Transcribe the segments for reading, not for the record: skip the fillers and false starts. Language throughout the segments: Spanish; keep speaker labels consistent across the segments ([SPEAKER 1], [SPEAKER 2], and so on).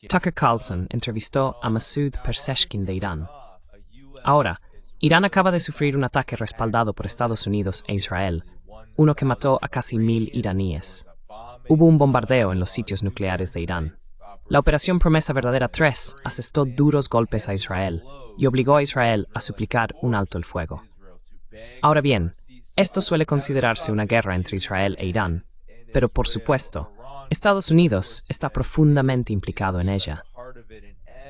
[SPEAKER 1] Tucker Carlson entrevistó a Masoud Pezeshkian de Irán. Ahora, Irán acaba de sufrir un ataque respaldado por Estados Unidos e Israel, uno que mató a casi 1000 iraníes. Hubo un bombardeo en los sitios nucleares de Irán. La Operación Promesa Verdadera 3 asestó duros golpes a Israel y obligó a Israel a suplicar un alto el fuego. Ahora bien, esto suele considerarse una guerra entre Israel e Irán, pero por supuesto, Estados Unidos está profundamente implicado en ella.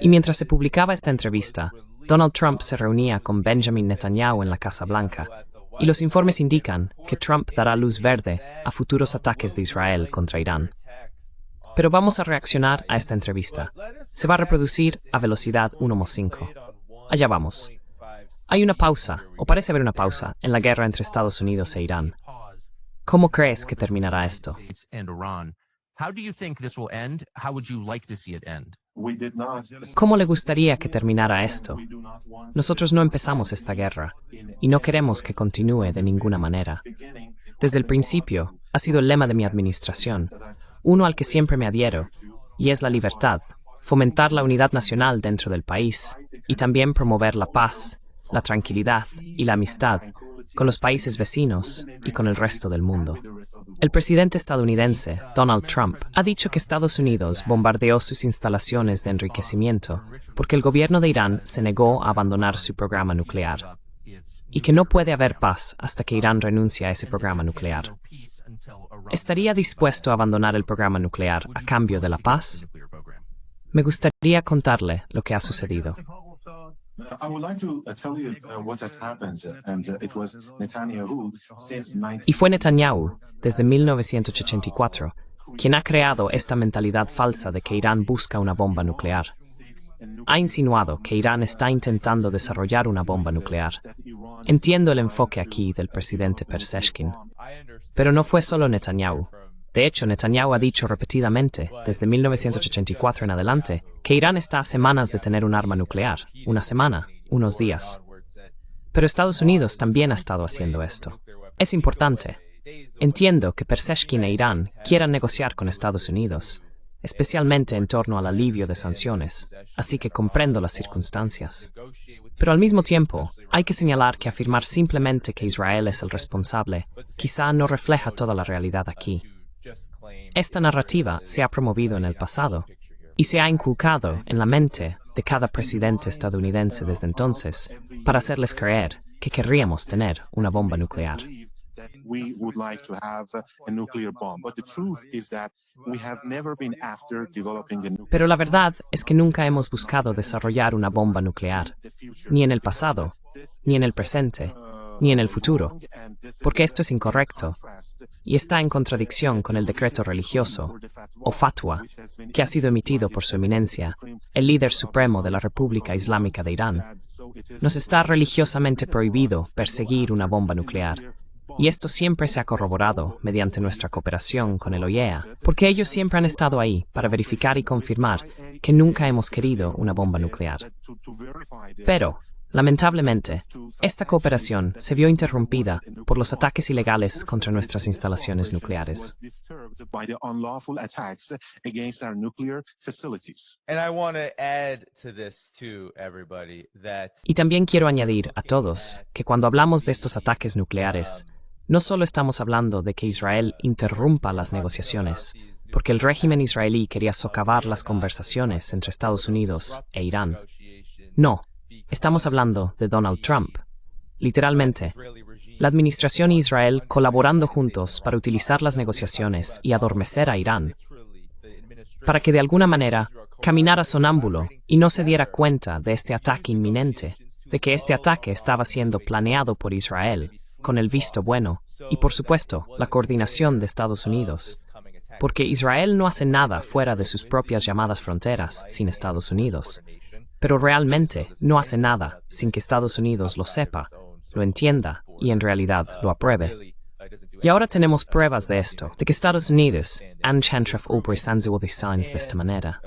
[SPEAKER 1] Y mientras se publicaba esta entrevista, Donald Trump se reunía con Benjamin Netanyahu en la Casa Blanca, y los informes indican que Trump dará luz verde a futuros ataques de Israel contra Irán. Pero vamos a reaccionar a esta entrevista. Se va a reproducir a velocidad 1,5. Allá vamos. Hay una pausa, o parece haber una pausa, en la guerra entre Estados Unidos e Irán. ¿Cómo crees que terminará esto? ¿Cómo le gustaría que terminara esto? Nosotros no empezamos esta guerra, y no queremos que continúe de ninguna manera. Desde el principio, ha sido el lema de mi administración, uno al que siempre me adhiero, y es la libertad, fomentar la unidad nacional dentro del país, y también promover la paz, la tranquilidad y la amistad con los países vecinos y con el resto del mundo. El presidente estadounidense, Donald Trump, ha dicho que Estados Unidos bombardeó sus instalaciones de enriquecimiento porque el gobierno de Irán se negó a abandonar su programa nuclear, y que no puede haber paz hasta que Irán renuncie a ese programa nuclear. ¿Estaría dispuesto a abandonar el programa nuclear a cambio de la paz? Me gustaría contarle lo que ha sucedido. Y fue Netanyahu, desde 1984, quien ha creado esta mentalidad falsa de que Irán busca una bomba nuclear. Ha insinuado que Irán está intentando desarrollar una bomba nuclear. Entiendo el enfoque aquí del presidente Pezeshkian. Pero no fue solo Netanyahu. De hecho, Netanyahu ha dicho repetidamente, desde 1984 en adelante, que Irán está a semanas de tener un arma nuclear. Una semana, unos días. Pero Estados Unidos también ha estado haciendo esto. Es importante. Entiendo que Pezeshkian e Irán quieran negociar con Estados Unidos, especialmente en torno al alivio de sanciones, así que comprendo las circunstancias. Pero al mismo tiempo, hay que señalar que afirmar simplemente que Israel es el responsable quizá no refleja toda la realidad aquí. Esta narrativa se ha promovido en el pasado y se ha inculcado en la mente de cada presidente estadounidense desde entonces para hacerles creer que querríamos tener una bomba nuclear. Pero la verdad es que nunca hemos buscado desarrollar una bomba nuclear, ni en el pasado, ni en el presente, ni en el futuro, porque esto es incorrecto y está en contradicción con el decreto religioso, o fatwa, que ha sido emitido por su eminencia, el líder supremo de la República Islámica de Irán. Nos está religiosamente prohibido perseguir una bomba nuclear, y esto siempre se ha corroborado mediante nuestra cooperación con el OIEA, porque ellos siempre han estado ahí para verificar y confirmar que nunca hemos querido una bomba nuclear. Pero, lamentablemente, esta cooperación se vio interrumpida por los ataques ilegales contra nuestras instalaciones nucleares. Y también quiero añadir a todos que cuando hablamos de estos ataques nucleares, no solo estamos hablando de que Israel interrumpa las negociaciones, porque el régimen israelí quería socavar las conversaciones entre Estados Unidos e Irán. No. Estamos hablando de Donald Trump. Literalmente, la administración y Israel colaborando juntos para utilizar las negociaciones y adormecer a Irán, para que de alguna manera caminara sonámbulo y no se diera cuenta de este ataque inminente, de que este ataque estaba siendo planeado por Israel, con el visto bueno y, por supuesto, la coordinación de Estados Unidos. Porque Israel no hace nada fuera de sus propias llamadas fronteras sin Estados Unidos. Pero realmente no hace nada sin que Estados Unidos lo sepa, lo entienda y en realidad lo apruebe. Y ahora tenemos pruebas de esto, de que Estados Unidos han hecho negociaciones de esta manera.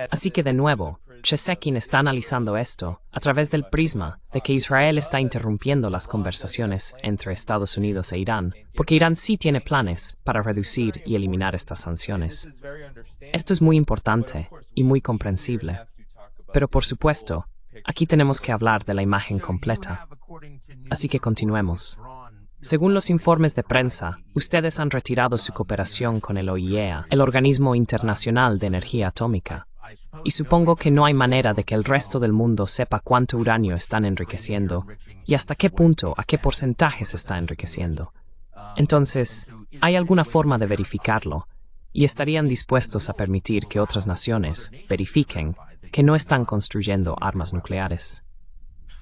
[SPEAKER 1] Así que de nuevo, Chesekin está analizando esto a través del prisma de que Israel está interrumpiendo las conversaciones entre Estados Unidos e Irán, porque Irán sí tiene planes para reducir y eliminar estas sanciones. Esto es muy importante y muy comprensible. Pero por supuesto, aquí tenemos que hablar de la imagen completa. Así que continuemos. Según los informes de prensa, ustedes han retirado su cooperación con el OIEA, el Organismo Internacional de Energía Atómica. Y supongo que no hay manera de que el resto del mundo sepa cuánto uranio están enriqueciendo y hasta qué punto, a qué porcentaje se está enriqueciendo. Entonces, ¿hay alguna forma de verificarlo? ¿Y estarían dispuestos a permitir que otras naciones verifiquen que no están construyendo armas nucleares?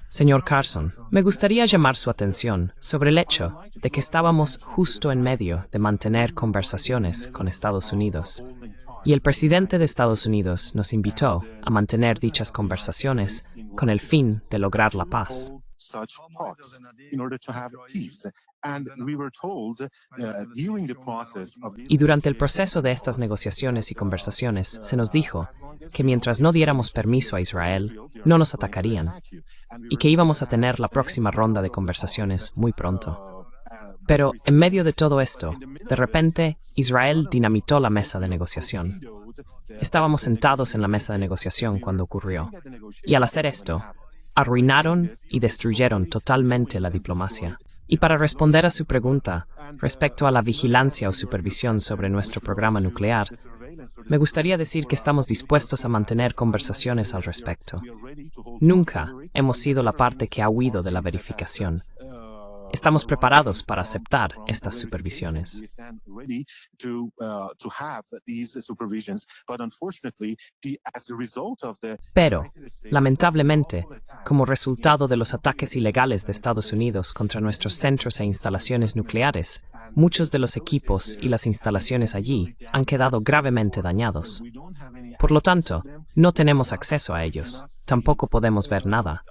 [SPEAKER 1] Señor Carson, me gustaría llamar su atención sobre el hecho de que estábamos justo en medio de mantener conversaciones con Estados Unidos. Y el presidente de Estados Unidos nos invitó a mantener dichas conversaciones con el fin de lograr la paz. Y durante el proceso de estas negociaciones y conversaciones se nos dijo que mientras no diéramos permiso a Israel, no nos atacarían, y que íbamos a tener la próxima ronda de conversaciones muy pronto. Pero en medio de todo esto, de repente, Israel dinamitó la mesa de negociación. Estábamos sentados en la mesa de negociación cuando ocurrió, y al hacer esto, arruinaron y destruyeron totalmente la diplomacia. Y para responder a su pregunta respecto a la vigilancia o supervisión sobre nuestro programa nuclear, me gustaría decir que estamos dispuestos a mantener conversaciones al respecto. Nunca hemos sido la parte que ha huido de la verificación. Estamos preparados para aceptar estas supervisiones. Pero, lamentablemente, como resultado de los ataques ilegales de Estados Unidos contra nuestros centros e instalaciones nucleares, muchos de los equipos y las instalaciones allí han quedado gravemente dañados. Por lo tanto, no tenemos acceso a ellos, tampoco podemos ver nada.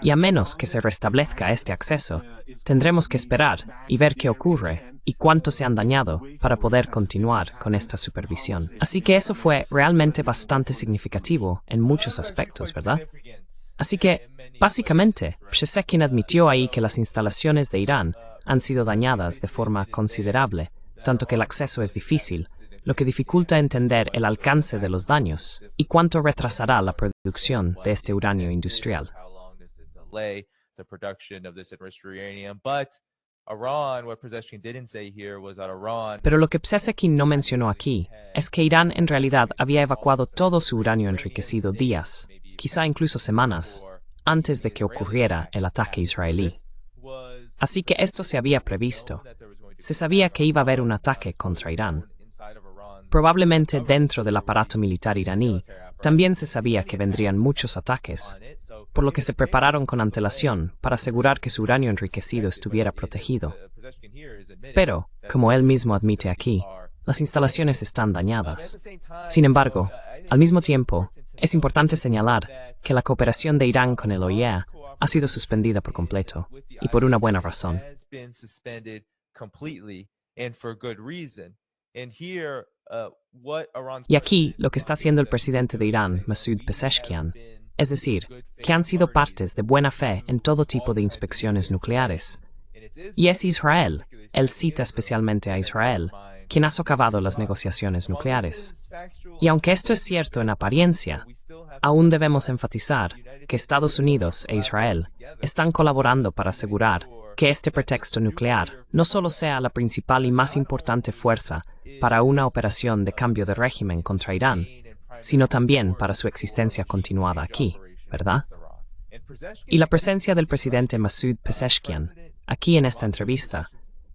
[SPEAKER 1] Y a menos que se restablezca este acceso, tendremos que esperar y ver qué ocurre y cuánto se han dañado para poder continuar con esta supervisión. Así que eso fue realmente bastante significativo en muchos aspectos, ¿verdad? Así que, básicamente, Chesekin admitió ahí que las instalaciones de Irán han sido dañadas de forma considerable, tanto que el acceso es difícil, lo que dificulta entender el alcance de los daños y cuánto retrasará la producción de este uranio industrial.
[SPEAKER 2] The production of this enriched uranium, but Iran, what Pezeshkian didn't say here was that Iran.
[SPEAKER 1] Pero lo que Pezeshkian no mencionó aquí es que Irán en realidad había evacuado todo su uranio enriquecido días, quizá incluso semanas, antes de que ocurriera el ataque israelí. Así que esto se había previsto. Se sabía que iba a haber un ataque contra Irán. Probablemente dentro del aparato militar iraní también se sabía que vendrían muchos ataques, por lo que se prepararon con antelación para asegurar que su uranio enriquecido estuviera protegido. Pero, como él mismo admite aquí, las instalaciones están dañadas. Sin embargo, al mismo tiempo, es importante señalar que la cooperación de Irán con el OIEA ha sido suspendida por completo, y por una buena razón. Y aquí, lo que está haciendo el presidente de Irán, Masoud Pezeshkian, es decir, que han sido partes de buena fe en todo tipo de inspecciones nucleares. Y es Israel, él cita especialmente a Israel, quien ha socavado las negociaciones nucleares. Y aunque esto es cierto en apariencia, aún debemos enfatizar que Estados Unidos e Israel están colaborando para asegurar que este pretexto nuclear no solo sea la principal y más importante fuerza para una operación de cambio de régimen contra Irán, sino también para su existencia continuada aquí, ¿verdad? Y la presencia del presidente Masoud Pezeshkian, aquí en esta entrevista,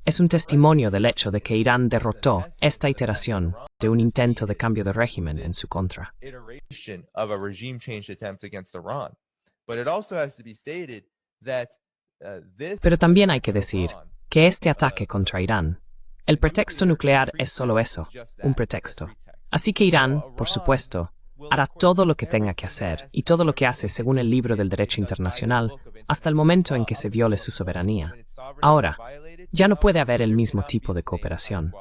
[SPEAKER 1] es un testimonio del hecho de que Irán derrotó esta iteración de un intento de cambio de régimen en su contra. Pero también hay que decir que este ataque contra Irán, el pretexto nuclear es solo eso, un pretexto. Así que Irán, por supuesto, hará todo lo que tenga que hacer y todo lo que hace según el libro del derecho internacional hasta el momento en que se viole su soberanía. Ahora, ya no puede haber el mismo tipo de cooperación.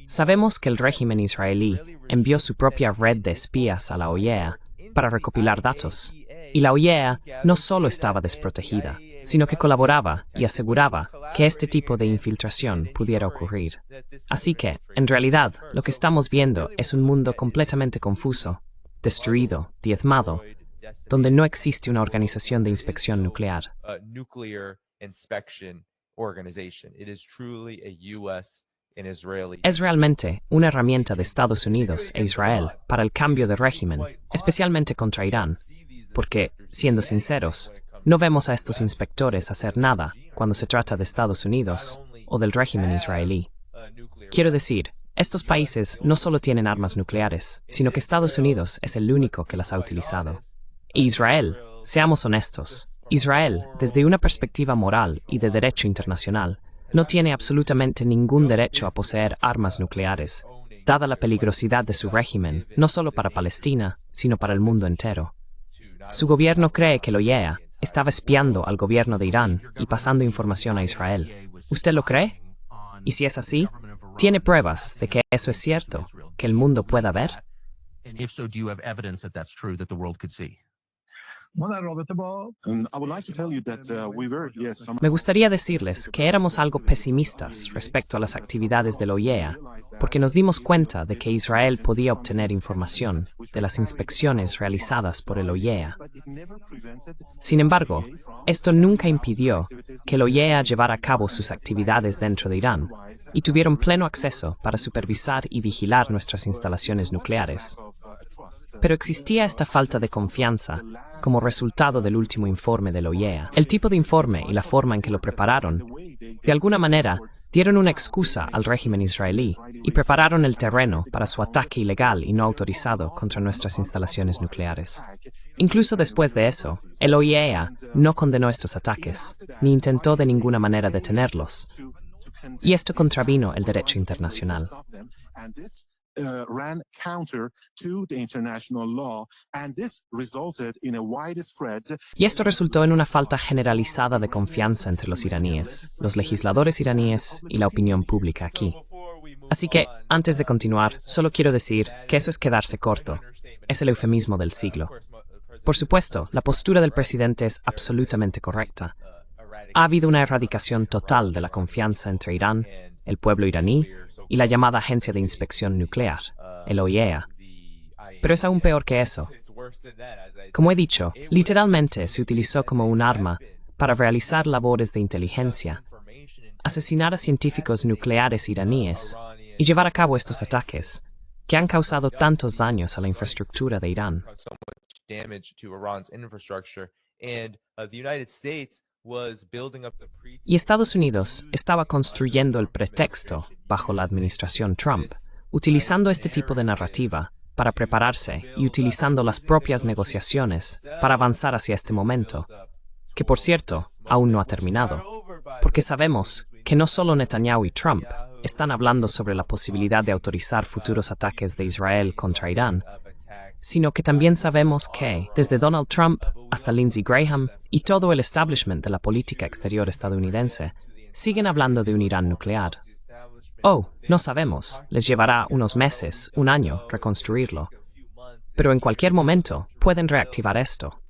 [SPEAKER 1] Sabemos que el régimen israelí envió su propia red de espías a la OEA para recopilar datos, y la OEA no solo estaba desprotegida, sino que colaboraba y aseguraba que este tipo de infiltración pudiera ocurrir. Así que, en realidad, lo que estamos viendo es un mundo completamente confuso, destruido, diezmado, donde no existe una organización de inspección nuclear. Es realmente una herramienta de Estados Unidos e Israel para el cambio de régimen, especialmente contra Irán, porque, siendo sinceros, no vemos a estos inspectores hacer nada cuando se trata de Estados Unidos o del régimen israelí. Quiero decir, estos países no solo tienen armas nucleares, sino que Estados Unidos es el único que las ha utilizado. E Israel, seamos honestos, Israel, desde una perspectiva moral y de derecho internacional, no tiene absolutamente ningún derecho a poseer armas nucleares, dada la peligrosidad de su régimen, no solo para Palestina, sino para el mundo entero. Su gobierno cree que la OEA estaba espiando al gobierno de Irán y pasando información a Israel. ¿Usted lo cree? Y si es así, ¿tiene pruebas de que eso es cierto, que el mundo pueda ver? Me gustaría decirles que éramos algo pesimistas respecto a las actividades de la OEA, porque nos dimos cuenta de que Israel podía obtener información de las inspecciones realizadas por el OEA. Sin embargo, esto nunca impidió que la OEA llevara a cabo sus actividades dentro de Irán, y tuvieron pleno acceso para supervisar y vigilar nuestras instalaciones nucleares. Pero existía esta falta de confianza como resultado del último informe de la OEA. El tipo de informe y la forma en que lo prepararon, de alguna manera, dieron una excusa al régimen israelí y prepararon el terreno para su ataque ilegal y no autorizado contra nuestras instalaciones nucleares. Incluso después de eso, el OEA no condenó estos ataques, ni intentó de ninguna manera detenerlos, y esto contravino el derecho internacional.
[SPEAKER 3] Ran counter to the international law, and this resulted in a widespread.
[SPEAKER 1] Y esto resultó en una falta generalizada de confianza entre los iraníes, los legisladores iraníes y la opinión pública aquí. Así que, antes de continuar, solo quiero decir que eso es quedarse corto. Es el eufemismo del siglo. Por supuesto, la postura del presidente es absolutamente correcta. Ha habido una erradicación total de la confianza entre Irán, el pueblo iraní, y la llamada Agencia de Inspección Nuclear, el OEA. Pero es aún peor que eso. Como he dicho, literalmente se utilizó como un arma para realizar labores de inteligencia, asesinar a científicos nucleares iraníes y llevar a cabo estos ataques, que han causado tantos daños a la infraestructura de Irán. Y Estados Unidos estaba construyendo el pretexto bajo la administración Trump, utilizando este tipo de narrativa para prepararse y utilizando las propias negociaciones para avanzar hacia este momento, que por cierto, aún no ha terminado, porque sabemos que no solo Netanyahu y Trump están hablando sobre la posibilidad de autorizar futuros ataques de Israel contra Irán, sino que también sabemos que, desde Donald Trump hasta Lindsey Graham y todo el establishment de la política exterior estadounidense, siguen hablando de un Irán nuclear. Oh, no sabemos, les llevará unos meses, un año, reconstruirlo. Pero en cualquier momento pueden reactivar esto.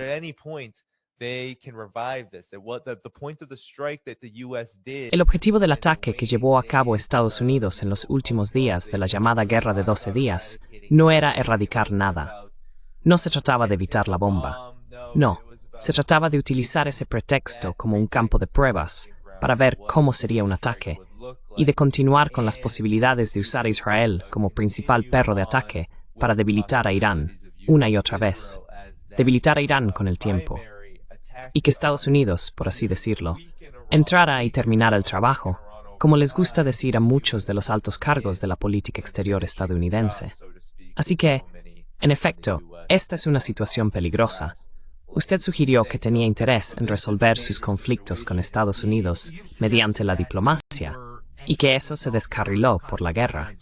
[SPEAKER 1] El objetivo del ataque que llevó a cabo Estados Unidos en los últimos días de la llamada Guerra de 12 días no era erradicar nada. No se trataba de evitar la bomba. No, se trataba de utilizar ese pretexto como un campo de pruebas para ver cómo sería un ataque y de continuar con las posibilidades de usar a Israel como principal perro de ataque para debilitar a Irán una y otra vez. Debilitar a Irán con el tiempo. Y que Estados Unidos, por así decirlo, entrara y terminara el trabajo, como les gusta decir a muchos de los altos cargos de la política exterior estadounidense. Así que, en efecto, esta es una situación peligrosa. Usted sugirió que tenía interés en resolver sus conflictos con Estados Unidos mediante la diplomacia, y que eso se descarriló por la guerra.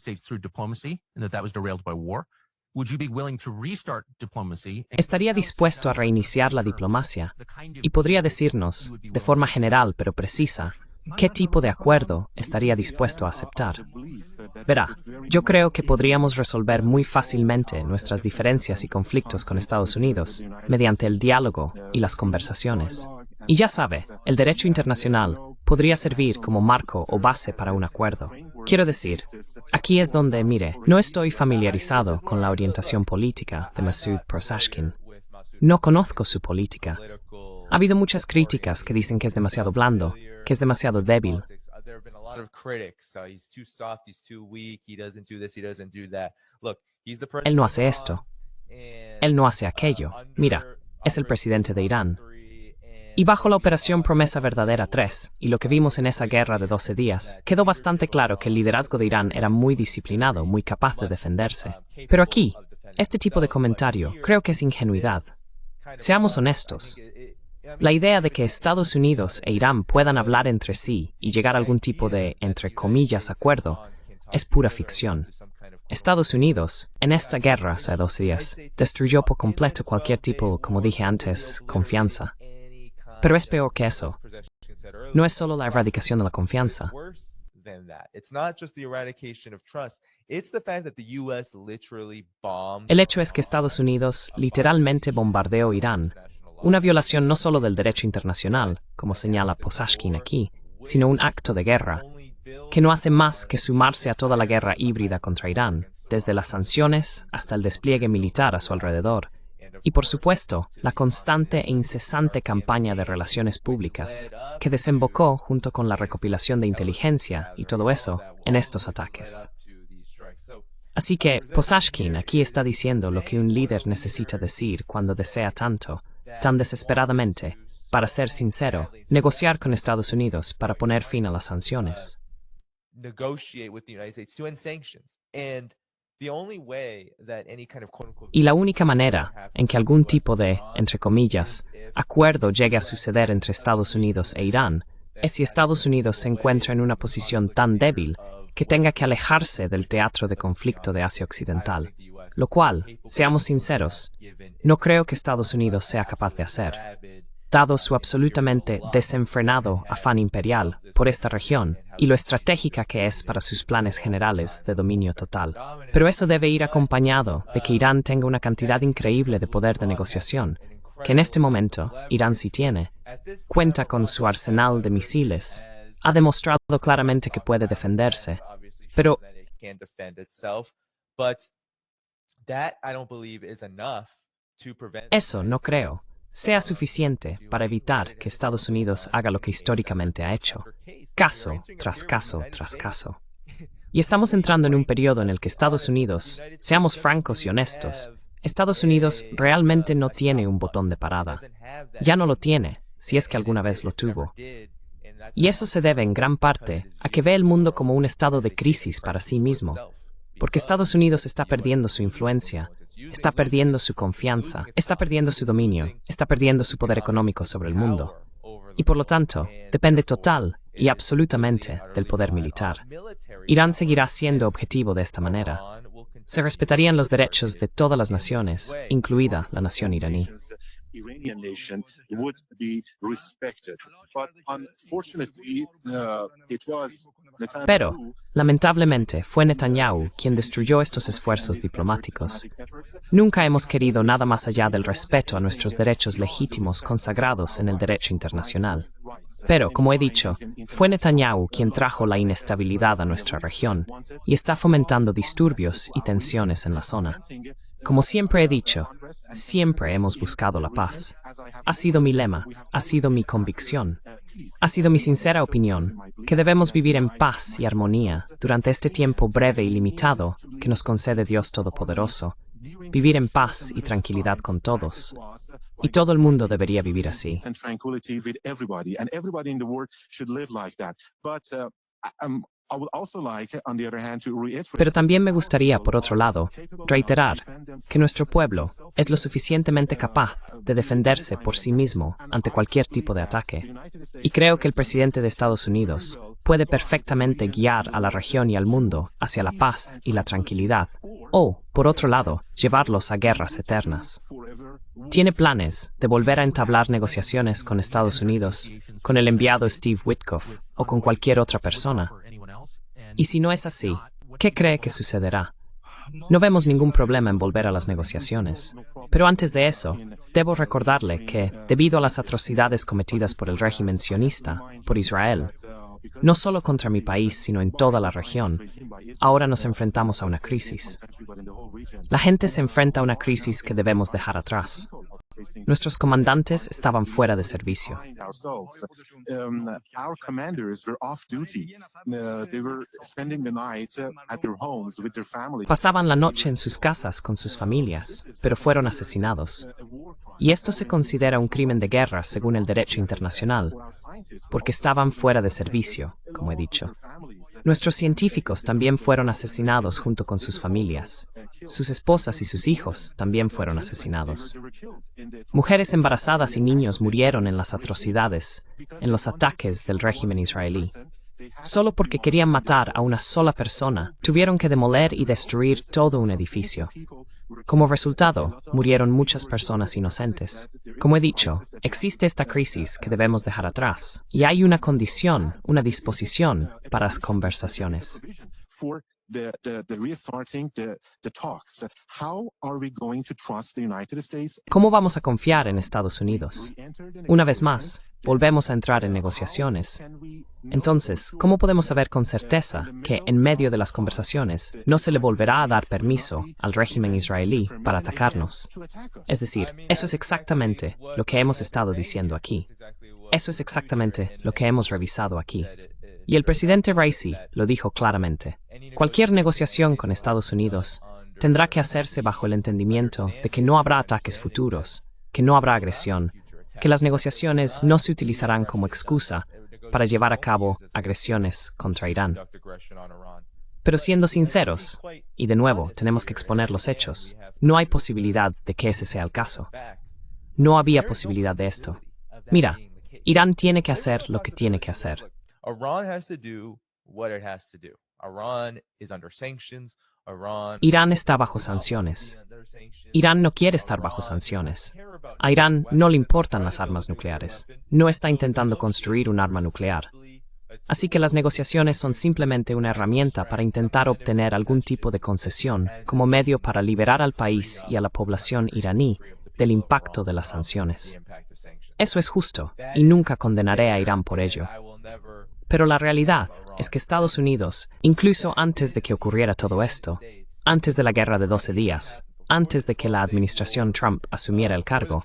[SPEAKER 1] ¿Estaría dispuesto a reiniciar la diplomacia? Y podría decirnos, de forma general pero precisa, ¿qué tipo de acuerdo estaría dispuesto a aceptar? Verá, yo creo que podríamos resolver muy fácilmente nuestras diferencias y conflictos con Estados Unidos mediante el diálogo y las conversaciones. Y ya sabe, el derecho internacional podría servir como marco o base para un acuerdo. Quiero decir, aquí es donde, mire, no estoy familiarizado con la orientación política de Masoud Pezeshkian. No conozco su política. Ha habido muchas críticas que dicen que es demasiado blando, que es demasiado débil. Él no hace esto. Él no hace aquello. Mira, es el presidente de Irán. Y bajo la Operación Promesa Verdadera 3, y lo que vimos en esa guerra de 12 días, quedó bastante claro que el liderazgo de Irán era muy disciplinado, muy capaz de defenderse. Pero aquí, este tipo de comentario creo que es ingenuidad. Seamos honestos. La idea de que Estados Unidos e Irán puedan hablar entre sí y llegar a algún tipo de, entre comillas, acuerdo, es pura ficción. Estados Unidos, en esta guerra hace 12 días, destruyó por completo cualquier tipo, como dije antes, confianza. Pero es peor que eso. No es solo la erradicación de la confianza. El hecho es que Estados Unidos literalmente bombardeó Irán, una violación no solo del derecho internacional, como señala Pezeshkian aquí, sino un acto de guerra, que no hace más que sumarse a toda la guerra híbrida contra Irán, desde las sanciones hasta el despliegue militar a su alrededor, y por supuesto, la constante e incesante campaña de relaciones públicas, que desembocó junto con la recopilación de inteligencia y todo eso en estos ataques. Así que Pezeshkian aquí está diciendo lo que un líder necesita decir cuando desea tanto, tan desesperadamente, para ser sincero, negociar con Estados Unidos para poner fin a las sanciones. Y la única manera en que algún tipo de, entre comillas, acuerdo llegue a suceder entre Estados Unidos e Irán es si Estados Unidos se encuentra en una posición tan débil que tenga que alejarse del teatro de conflicto de Asia Occidental, lo cual, seamos sinceros, no creo que Estados Unidos sea capaz de hacer, dado su absolutamente desenfrenado afán imperial por esta región y lo estratégica que es para sus planes generales de dominio total. Pero eso debe ir acompañado de que Irán tenga una cantidad increíble de poder de negociación, que en este momento Irán sí tiene, cuenta con su arsenal de misiles, ha demostrado claramente que puede defenderse, pero eso no creo sea suficiente para evitar que Estados Unidos haga lo que históricamente ha hecho, caso tras caso tras caso. Y estamos entrando en un periodo en el que Estados Unidos, seamos francos y honestos, Estados Unidos realmente no tiene un botón de parada. Ya no lo tiene, si es que alguna vez lo tuvo. Y eso se debe en gran parte a que ve el mundo como un estado de crisis para sí mismo, porque Estados Unidos está perdiendo su influencia, está perdiendo su confianza, está perdiendo su dominio, está perdiendo su poder económico sobre el mundo. Y por lo tanto, depende total y absolutamente del poder militar. Irán seguirá siendo objetivo de esta manera. Se respetarían los derechos de todas las naciones, incluida la nación iraní.
[SPEAKER 3] Iranian nation would be respected. But unfortunately, it was Netanyahu.
[SPEAKER 1] Pero, lamentablemente, fue Netanyahu quien destruyó estos esfuerzos diplomáticos. Nunca hemos querido nada más allá del respeto a nuestros derechos legítimos consagrados en el derecho internacional. Pero, como he dicho, fue Netanyahu quien trajo la inestabilidad a nuestra región y está fomentando disturbios y tensiones en la zona. Como siempre he dicho, siempre hemos buscado la paz. Ha sido mi lema, ha sido mi convicción, ha sido mi sincera opinión que debemos vivir en paz y armonía durante este tiempo breve y limitado que nos concede Dios Todopoderoso, vivir en paz y tranquilidad con todos. Y todo el mundo debería vivir así. Pero también me gustaría, por otro lado, reiterar que nuestro pueblo es lo suficientemente capaz de defenderse por sí mismo ante cualquier tipo de ataque. Y creo que el presidente de Estados Unidos puede perfectamente guiar a la región y al mundo hacia la paz y la tranquilidad, o, por otro lado, llevarlos a guerras eternas. Tiene planes de volver a entablar negociaciones con Estados Unidos, con el enviado Steve Witkoff o con cualquier otra persona. Y si no es así, ¿qué cree que sucederá? No vemos ningún problema en volver a las negociaciones. Pero antes de eso, debo recordarle que, debido a las atrocidades cometidas por el régimen sionista, por Israel, no solo contra mi país, sino en toda la región, ahora nos enfrentamos a una crisis. La gente se enfrenta a una crisis que debemos dejar atrás. Nuestros comandantes estaban fuera de servicio.
[SPEAKER 3] Our commanders were off duty. They were spending the night at their homes with their families.
[SPEAKER 1] Pasaban la noche en sus casas con sus familias, pero fueron asesinados. Y esto se considera un crimen de guerra según el derecho internacional, porque estaban fuera de servicio, como he dicho. Nuestros científicos también fueron asesinados junto con sus familias. Sus esposas y sus hijos también fueron asesinados. Mujeres embarazadas y niños murieron en las atrocidades, en los ataques del régimen israelí. Solo porque querían matar a una sola persona, tuvieron que demoler y destruir todo un edificio. Como resultado, murieron muchas personas inocentes. Como he dicho, existe esta crisis que debemos dejar atrás, y hay una condición, una disposición para las conversaciones. ¿Cómo vamos a confiar en Estados Unidos? Una vez más, volvemos a entrar en negociaciones. Entonces, ¿cómo podemos saber con certeza que, en medio de las conversaciones, no se le volverá a dar permiso al régimen israelí para atacarnos? Es decir, eso es exactamente lo que hemos estado diciendo aquí. Eso es exactamente lo que hemos revisado aquí. Y el presidente Raisi lo dijo claramente. Cualquier negociación con Estados Unidos tendrá que hacerse bajo el entendimiento de que no habrá ataques futuros, que no habrá agresión, que las negociaciones no se utilizarán como excusa para llevar a cabo agresiones contra Irán. Pero siendo sinceros, y de nuevo tenemos que exponer los hechos, no hay posibilidad de que ese sea el caso. No había posibilidad de esto. Mira, Irán tiene que hacer lo que tiene que hacer. Irán está bajo sanciones. Irán no quiere estar bajo sanciones. A Irán no le importan las armas nucleares. No está intentando construir un arma nuclear. Así que las negociaciones son simplemente una herramienta para intentar obtener algún tipo de concesión como medio para liberar al país y a la población iraní del impacto de las sanciones. Eso es justo, y nunca condenaré a Irán por ello. Pero la realidad es que Estados Unidos, incluso antes de que ocurriera todo esto, antes de la guerra de 12 días, antes de que la administración Trump asumiera el cargo,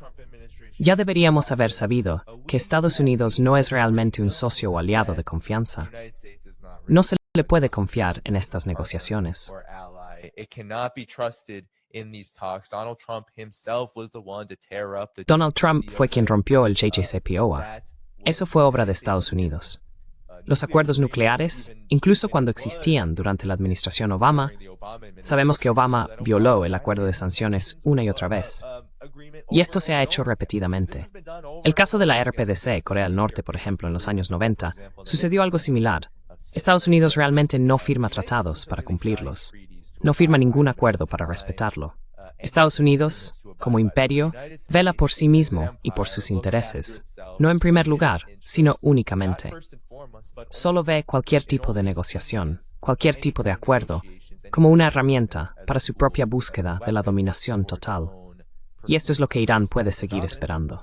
[SPEAKER 1] ya deberíamos haber sabido que Estados Unidos no es realmente un socio o aliado de confianza. No se le puede confiar en estas negociaciones. Donald Trump fue quien rompió el JCPOA. Eso fue obra de Estados Unidos. Los acuerdos nucleares, incluso cuando existían durante la administración Obama, sabemos que Obama violó el acuerdo de sanciones una y otra vez. Y esto se ha hecho repetidamente. El caso de la RPDC, Corea del Norte, por ejemplo, en los años 90, sucedió algo similar. Estados Unidos realmente no firma tratados para cumplirlos. No firma ningún acuerdo para respetarlo. Estados Unidos, como imperio, vela por sí mismo y por sus intereses, no en primer lugar, sino únicamente. Solo ve cualquier tipo de negociación, cualquier tipo de acuerdo, como una herramienta para su propia búsqueda de la dominación total. Y esto es lo que Irán puede seguir esperando.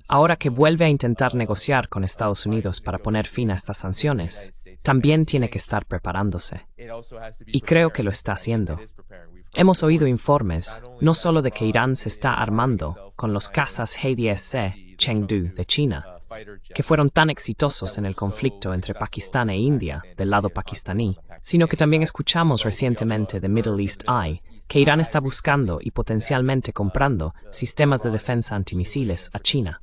[SPEAKER 1] Ahora que vuelve a intentar negociar con Estados Unidos para poner fin a estas sanciones, también tiene que estar preparándose. Y creo que lo está haciendo. Hemos oído informes, no solo de que Irán se está armando con los cazas H-10C Chengdu de China, que fueron tan exitosos en el conflicto entre Pakistán e India del lado pakistaní, sino que también escuchamos recientemente de Middle East Eye que Irán está buscando y potencialmente comprando sistemas de defensa antimisiles a China.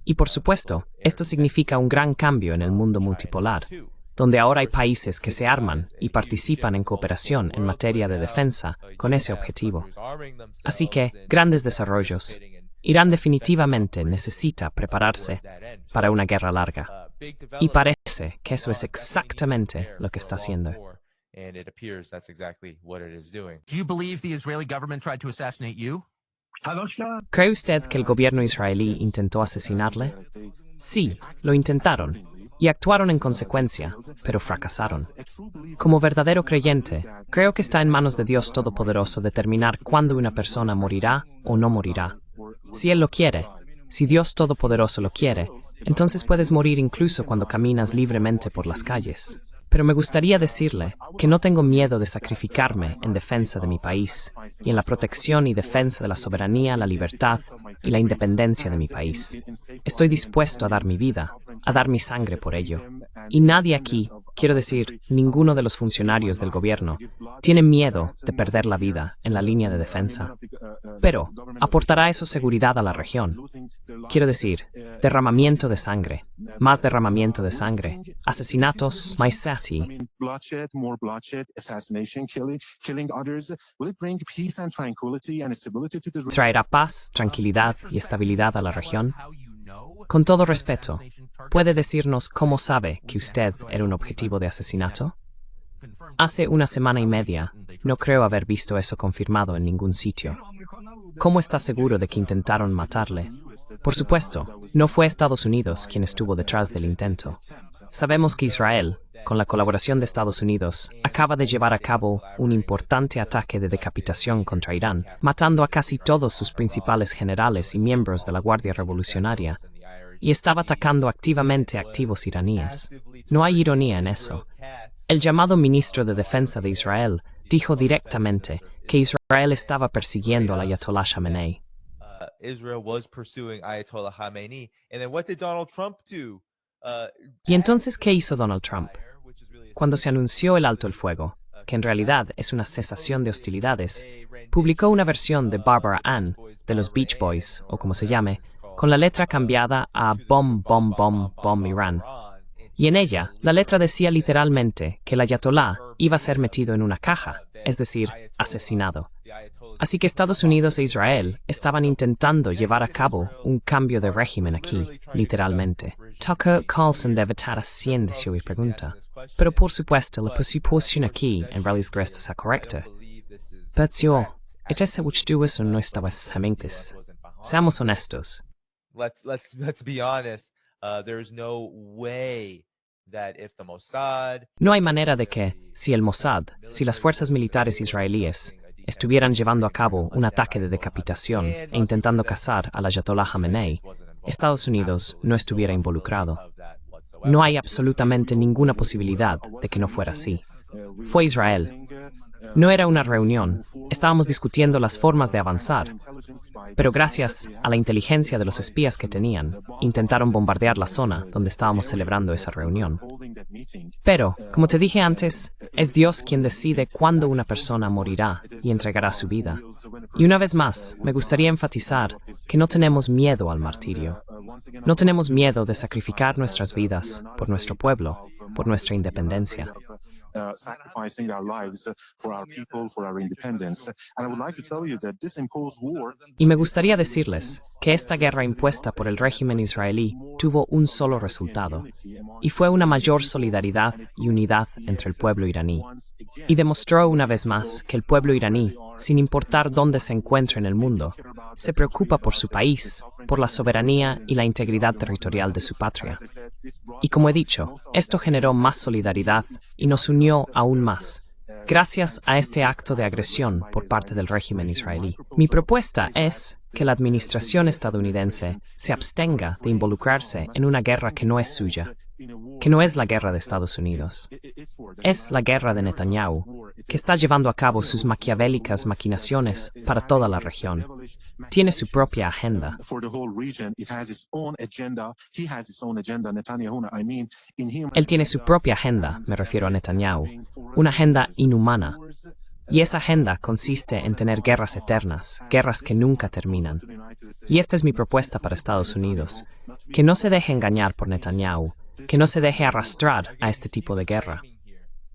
[SPEAKER 1] Y por supuesto, esto significa un gran cambio en el mundo multipolar, donde ahora hay países que se arman y participan en cooperación en materia de defensa con ese objetivo. Así que, grandes desarrollos. Irán definitivamente necesita prepararse para una guerra larga. Y parece que eso es exactamente lo que está haciendo.
[SPEAKER 4] Do you believe the Israeli government tried to assassinate you?
[SPEAKER 1] ¿Cree usted que el gobierno israelí intentó asesinarle? Sí, lo intentaron. Y actuaron en consecuencia, pero fracasaron. Como verdadero creyente, creo que está en manos de Dios Todopoderoso determinar cuándo una persona morirá o no morirá. Si Él lo quiere, si Dios Todopoderoso lo quiere, entonces puedes morir incluso cuando caminas libremente por las calles. Pero me gustaría decirle que no tengo miedo de sacrificarme en defensa de mi país y en la protección y defensa de la soberanía, la libertad y la independencia de mi país. Estoy dispuesto a dar mi vida, a dar mi sangre por ello. Y nadie aquí, quiero decir, ninguno de los funcionarios del gobierno, tiene miedo de perder la vida en la línea de defensa. Pero, ¿aportará eso seguridad a la región? Quiero decir, derramamiento de sangre, más derramamiento de sangre, asesinatos, más así.
[SPEAKER 3] Bloodshed, more bloodshed, assassination, killing others. Will it bring peace and tranquility and stability to the region?
[SPEAKER 1] ¿Traerá paz, tranquilidad y estabilidad a la región? Con todo respeto, ¿puede decirnos cómo sabe que usted era un objetivo de asesinato? Hace una semana y media, no creo haber visto eso confirmado en ningún sitio. ¿Cómo está seguro de que intentaron matarle? Por supuesto, no fue Estados Unidos quien estuvo detrás del intento. Sabemos que Israel, con la colaboración de Estados Unidos, acaba de llevar a cabo un importante ataque de decapitación contra Irán, matando a casi todos sus principales generales y miembros de la Guardia Revolucionaria, y estaba atacando activamente activos iraníes. No hay ironía en eso. El llamado ministro de Defensa de Israel dijo directamente que Israel estaba persiguiendo al Ayatollah Khamenei.
[SPEAKER 2] Israel was pursuing Ayatollah Khamenei. And then what did Donald Trump do?
[SPEAKER 1] ¿Y entonces qué hizo Donald Trump? Cuando se anunció el alto el fuego, que en realidad es una cesación de hostilidades, publicó una versión de Barbara Ann, de los Beach Boys, o como se llame, con la letra cambiada a Bom, Bom, Bom, Bom Irán. Y en ella, la letra decía literalmente que el Ayatollah iba a ser metido en una caja, es decir, asesinado. Así que Estados Unidos e Israel estaban intentando llevar a cabo un cambio de régimen aquí, literalmente. Tucker Carlson deve estar haciendo su pregunta. Pero por supuesto, la posición aquí en realidad está correcta. Pero yo, ese eso no estaba sementes. Seamos honestos.
[SPEAKER 2] Let's be honest. There's no way that if the Mossad...
[SPEAKER 1] No hay manera de que, si el Mossad, si las fuerzas militares israelíes, estuvieran llevando a cabo un ataque de decapitación e intentando cazar al Ayatollah Khamenei, Estados Unidos no estuviera involucrado. No hay absolutamente ninguna posibilidad de que no fuera así. Fue Israel. No era una reunión, estábamos discutiendo las formas de avanzar, pero gracias a la inteligencia de los espías que tenían, intentaron bombardear la zona donde estábamos celebrando esa reunión. Pero, como te dije antes, es Dios quien decide cuándo una persona morirá y entregará su vida. Y una vez más, me gustaría enfatizar que no tenemos miedo al martirio. No tenemos miedo de sacrificar nuestras vidas por nuestro pueblo, por nuestra independencia.
[SPEAKER 3] Sacrificing our lives for our people, for our independence. And I would like to tell you that this imposed war...
[SPEAKER 1] Y me gustaría decirles que esta guerra impuesta por el régimen israelí tuvo un solo resultado, y fue una mayor solidaridad y unidad entre el pueblo iraní. Y demostró una vez más que el pueblo iraní, sin importar dónde se encuentre en el mundo, se preocupa por su país, por la soberanía y la integridad territorial de su patria. Y como he dicho, esto generó más solidaridad y nos unió aún más, gracias a este acto de agresión por parte del régimen israelí. Mi propuesta es que la administración estadounidense se abstenga de involucrarse en una guerra que no es suya, que no es la guerra de Estados Unidos. Es la guerra de Netanyahu, que está llevando a cabo sus maquiavélicas maquinaciones para toda la región. Tiene su propia agenda. Él tiene su propia agenda, me refiero a Netanyahu, una agenda inhumana. Y esa agenda consiste en tener guerras eternas, guerras que nunca terminan. Y esta es mi propuesta para Estados Unidos, que no se deje engañar por Netanyahu, que no se deje arrastrar a este tipo de guerra.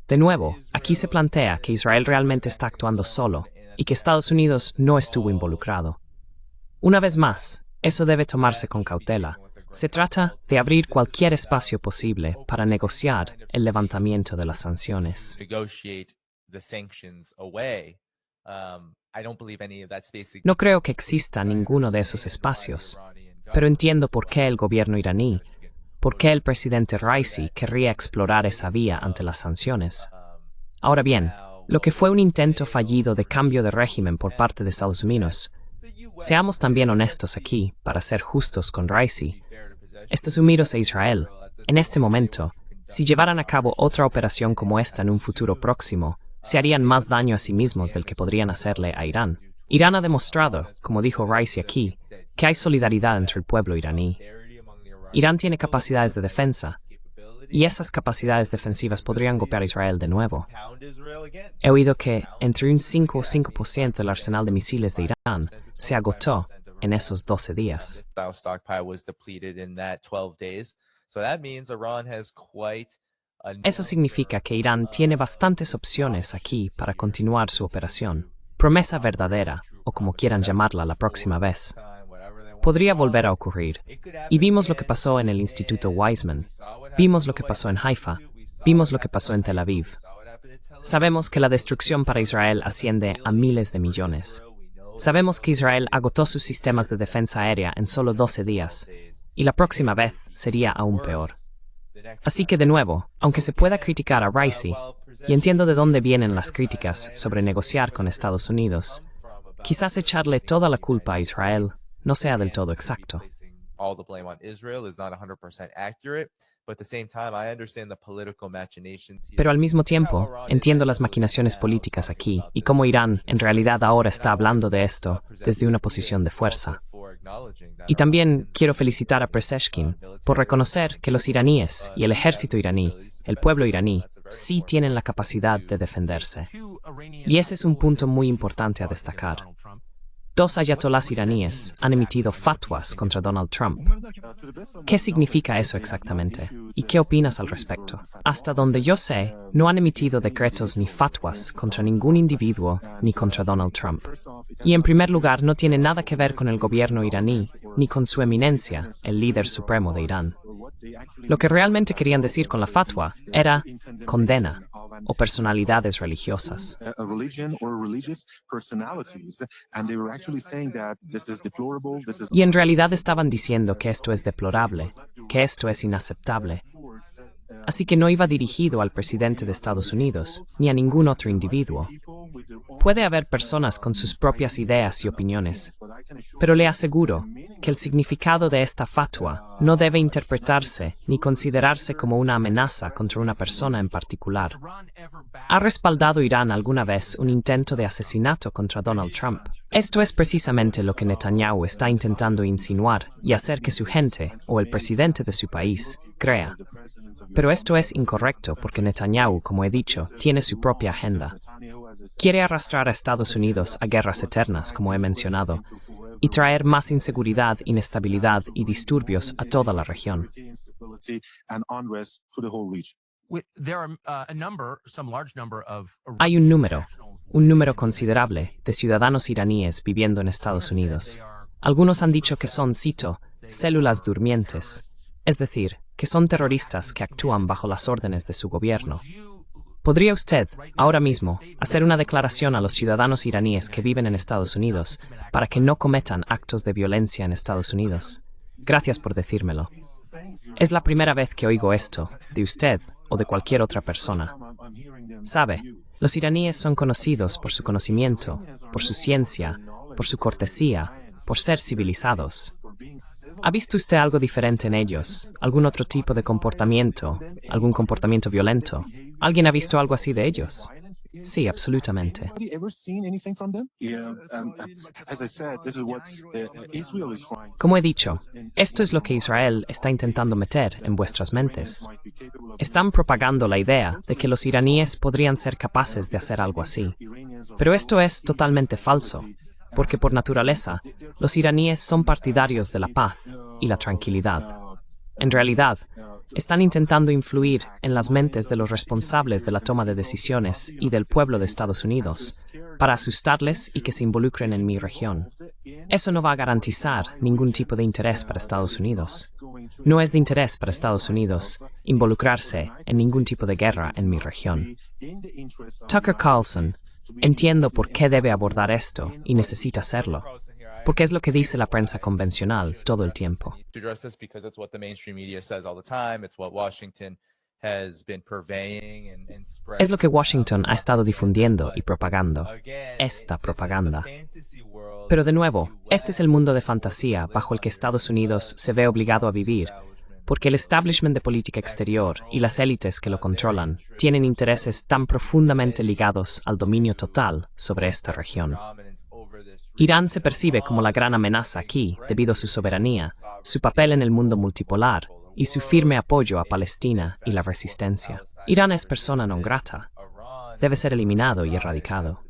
[SPEAKER 1] De nuevo, aquí se plantea que Israel realmente está actuando solo y que Estados Unidos no estuvo involucrado. Una vez más, eso debe tomarse con cautela. Se trata de abrir cualquier espacio posible para negociar el levantamiento de las sanciones. No creo que exista ninguno de esos espacios, pero entiendo por qué el gobierno iraní, por qué el presidente Raisi querría explorar esa vía ante las sanciones. Ahora bien, lo que fue un intento fallido de cambio de régimen por parte de Estados Unidos, seamos también honestos aquí, para ser justos con Raisi. Estados Unidos e Israel, en este momento, si llevaran a cabo otra operación como esta en un futuro próximo, se harían más daño a sí mismos del que podrían hacerle a Irán. Irán ha demostrado, como dijo Raisi aquí, que hay solidaridad entre el pueblo iraní. Irán tiene capacidades de defensa, y esas capacidades defensivas podrían golpear a Israel de nuevo. He oído que entre un 5 o 5% del arsenal de misiles de Irán se agotó en esos 12 días. Eso significa que Irán tiene bastantes opciones aquí para continuar su operación. Promesa verdadera, o como quieran llamarla la próxima vez. Podría volver a ocurrir. Y vimos lo que pasó en el Instituto Weizmann. Vimos lo que pasó en Haifa. Vimos lo que pasó en Tel Aviv. Sabemos que la destrucción para Israel asciende a miles de millones. Sabemos que Israel agotó sus sistemas de defensa aérea en solo 12 días, y la próxima vez sería aún peor. Así que de nuevo, aunque se pueda criticar a Raisi, y entiendo de dónde vienen las críticas sobre negociar con Estados Unidos, quizás echarle toda la culpa a Israel no sea del todo exacto. Pero al mismo tiempo, entiendo las maquinaciones políticas aquí y cómo Irán en realidad ahora está hablando de esto desde una posición de fuerza. Y también quiero felicitar a Pezeshkian por reconocer que los iraníes y el ejército iraní, el pueblo iraní, sí tienen la capacidad de defenderse. Y ese es un punto muy importante a destacar. 2 ayatolás iraníes han emitido fatwas contra Donald Trump. ¿Qué significa eso exactamente? ¿Y qué opinas al respecto? Hasta donde yo sé, no han emitido decretos ni fatwas contra ningún individuo ni contra Donald Trump. Y en primer lugar, no tiene nada que ver con el gobierno iraní, ni con su eminencia, el líder supremo de Irán. Lo que realmente querían decir con la fatwa era condena o personalidades religiosas. Y en realidad estaban diciendo que esto es deplorable, que esto es inaceptable. Así que no iba dirigido al presidente de Estados Unidos, ni a ningún otro individuo. Puede haber personas con sus propias ideas y opiniones, pero le aseguro que el significado de esta fatwa no debe interpretarse ni considerarse como una amenaza contra una persona en particular. ¿Ha respaldado Irán alguna vez un intento de asesinato contra Donald Trump? Esto es precisamente lo que Netanyahu está intentando insinuar y hacer que su gente, o el presidente de su país, crea. Pero esto es incorrecto porque Netanyahu, como he dicho, tiene su propia agenda. Quiere arrastrar a Estados Unidos a guerras eternas, como he mencionado, y traer más inseguridad, inestabilidad y disturbios a toda la región. Hay un número considerable de ciudadanos iraníes viviendo en Estados Unidos. Algunos han dicho que son, cito, células durmientes, es decir, que son terroristas que actúan bajo las órdenes de su gobierno. ¿Podría usted, ahora mismo, hacer una declaración a los ciudadanos iraníes que viven en Estados Unidos para que no cometan actos de violencia en Estados Unidos? Gracias por decírmelo. Es la primera vez que oigo esto, de usted o de cualquier otra persona. Sabe, los iraníes son conocidos por su conocimiento, por su ciencia, por su cortesía, por ser civilizados. ¿Ha visto usted algo diferente en ellos? ¿Algún otro tipo de comportamiento? ¿Algún comportamiento violento? ¿Alguien ha visto algo así de ellos? Sí, absolutamente. Como he dicho, esto es lo que Israel está intentando meter en vuestras mentes. Están propagando la idea de que los iraníes podrían ser capaces de hacer algo así. Pero esto es totalmente falso, porque por naturaleza, los iraníes son partidarios de la paz y la tranquilidad. En realidad, están intentando influir en las mentes de los responsables de la toma de decisiones y del pueblo de Estados Unidos para asustarles y que se involucren en mi región. Eso no va a garantizar ningún tipo de interés para Estados Unidos. No es de interés para Estados Unidos involucrarse en ningún tipo de guerra en mi región. Tucker Carlson, entiendo por qué debe abordar esto y necesita hacerlo, porque es lo que dice la prensa convencional todo el tiempo. Es lo que Washington ha estado difundiendo y propagando, esta propaganda. Pero de nuevo, este es el mundo de fantasía bajo el que Estados Unidos se ve obligado a vivir, porque el establishment de política exterior y las élites que lo controlan tienen intereses tan profundamente ligados al dominio total sobre esta región. Irán se percibe como la gran amenaza aquí debido a su soberanía, su papel en el mundo multipolar y su firme apoyo a Palestina y la resistencia. Irán es persona non grata. Debe ser eliminado y erradicado.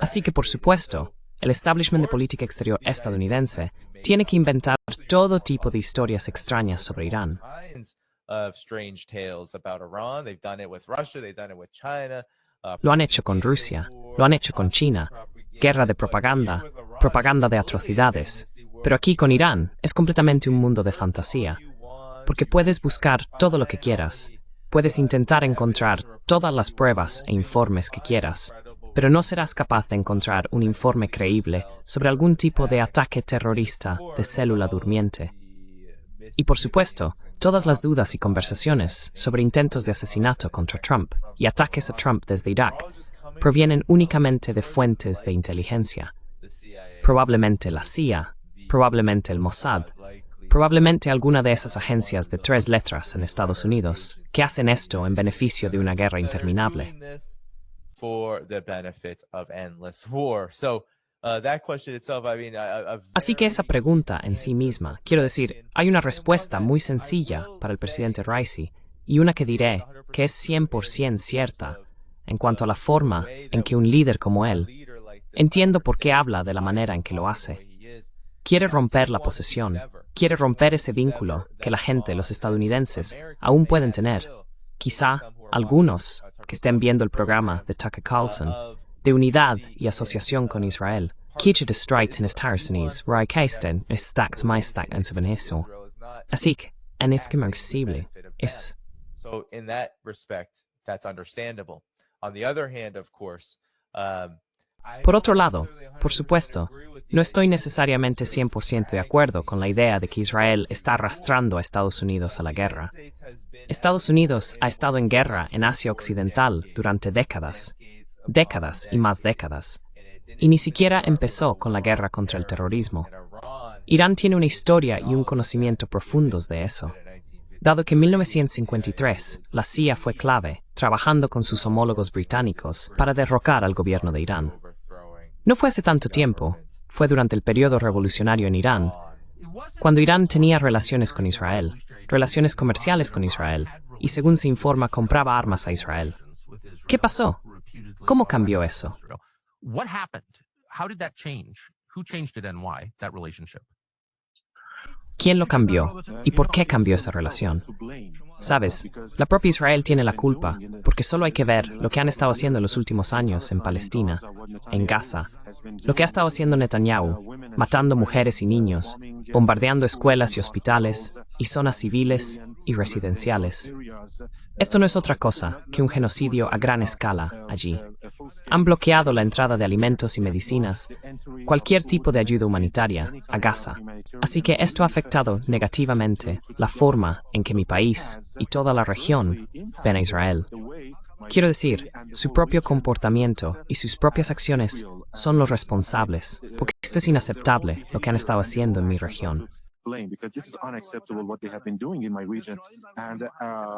[SPEAKER 1] Así que, por supuesto, el establishment de política exterior estadounidense tiene que inventar todo tipo de historias extrañas sobre Irán. Lo han hecho con Rusia, lo han hecho con China, guerra de propaganda, propaganda de atrocidades. Pero aquí con Irán es completamente un mundo de fantasía, porque puedes buscar todo lo que quieras, puedes intentar encontrar todas las pruebas e informes que quieras, pero no serás capaz de encontrar un informe creíble sobre algún tipo de ataque terrorista de célula durmiente. Y por supuesto, todas las dudas y conversaciones sobre intentos de asesinato contra Trump y ataques a Trump desde Irak provienen únicamente de fuentes de inteligencia. Probablemente la CIA, probablemente el Mossad, probablemente alguna de esas agencias de 3 letras en Estados Unidos que hacen esto en beneficio de una guerra interminable. Así que esa pregunta en sí misma, quiero decir, hay una respuesta muy sencilla para el presidente Raisi y una que diré que es 100% cierta en cuanto a la forma en que un líder como él, entiendo por qué habla de la manera en que lo hace. Quiere romper la posesión, quiere romper ese vínculo que la gente, los estadounidenses, aún pueden tener. Quizá algunos que estén viendo el programa de Tucker Carlson, de unidad y asociación con Israel. Kiche de strijd in Estados Rikeisten stacks my stack en su beneficio. Así que, en es que es.
[SPEAKER 2] So in that respect, that's understandable. On the other hand, of course,
[SPEAKER 1] Por otro lado, por supuesto, no estoy necesariamente 100% de acuerdo con la idea de que Israel está arrastrando a Estados Unidos a la guerra. Estados Unidos ha estado en guerra en Asia Occidental durante décadas y más décadas, y ni siquiera empezó con la guerra contra el terrorismo. Irán tiene una historia y un conocimiento profundos de eso, dado que en 1953 la CIA fue clave, trabajando con sus homólogos británicos para derrocar al gobierno de Irán. No fue hace tanto tiempo, fue durante el periodo revolucionario en Irán, cuando Irán tenía relaciones con Israel, relaciones comerciales con Israel, y según se informa compraba armas a Israel. ¿Qué pasó? ¿Cómo cambió eso? ¿Quién lo cambió? ¿Y por qué cambió esa relación? Sabes, la propia Israel tiene la culpa, porque solo hay que ver lo que han estado haciendo en los últimos años en Palestina, en Gaza, lo que ha estado haciendo Netanyahu, matando mujeres y niños, bombardeando escuelas y hospitales, y zonas civiles y residenciales. Esto no es otra cosa que un genocidio a gran escala allí. Han bloqueado la entrada de alimentos y medicinas, cualquier tipo de ayuda humanitaria, a Gaza. Así que esto ha afectado negativamente la forma en que mi país y toda la región ven a Israel. Quiero decir, su propio comportamiento y sus propias acciones son los responsables, porque esto es inaceptable lo que han estado haciendo en mi región.
[SPEAKER 3] Because this is unacceptable what they have been doing in my region. And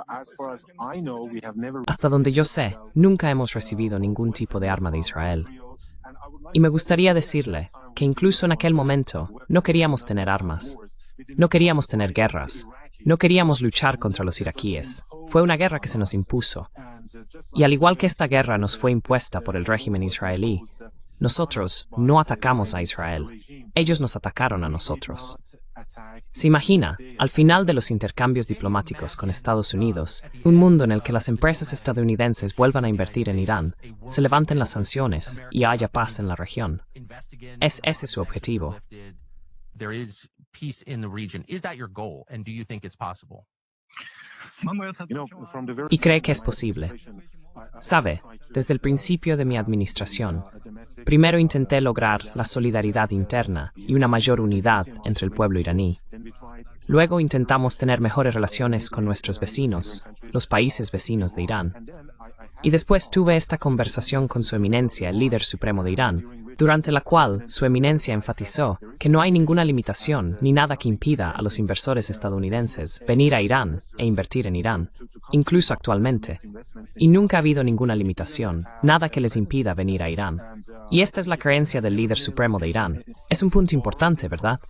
[SPEAKER 3] as far as I know, we have never...
[SPEAKER 1] Hasta donde yo sé, nunca hemos recibido ningún tipo de arma de Israel. Y me gustaría decirle que incluso en aquel momento no queríamos tener armas, no queríamos tener guerras, no queríamos luchar contra los iraquíes. Fue una guerra que se nos impuso. Y al igual que esta guerra nos fue impuesta por el régimen israelí, nosotros no atacamos a Israel. Ellos nos atacaron a nosotros. Se imagina, al final de los intercambios diplomáticos con Estados Unidos, un mundo en el que las empresas estadounidenses vuelvan a invertir en Irán, se levanten las sanciones y haya paz en la región. ¿Es ese su objetivo?
[SPEAKER 4] There is peace in the region. Is that your goal? And do you think it's possible?
[SPEAKER 1] Y cree que es posible. Sabe, desde el principio de mi administración, primero intenté lograr la solidaridad interna y una mayor unidad entre el pueblo iraní. Luego intentamos tener mejores relaciones con nuestros vecinos, los países vecinos de Irán. Y después tuve esta conversación con Su Eminencia, el líder supremo de Irán, durante la cual Su Eminencia enfatizó que no hay ninguna limitación ni nada que impida a los inversores estadounidenses venir a Irán e invertir en Irán, incluso actualmente. Y nunca ha habido ninguna limitación, nada que les impida venir a Irán. Y esta es la creencia del líder supremo de Irán. Es un punto importante, ¿verdad?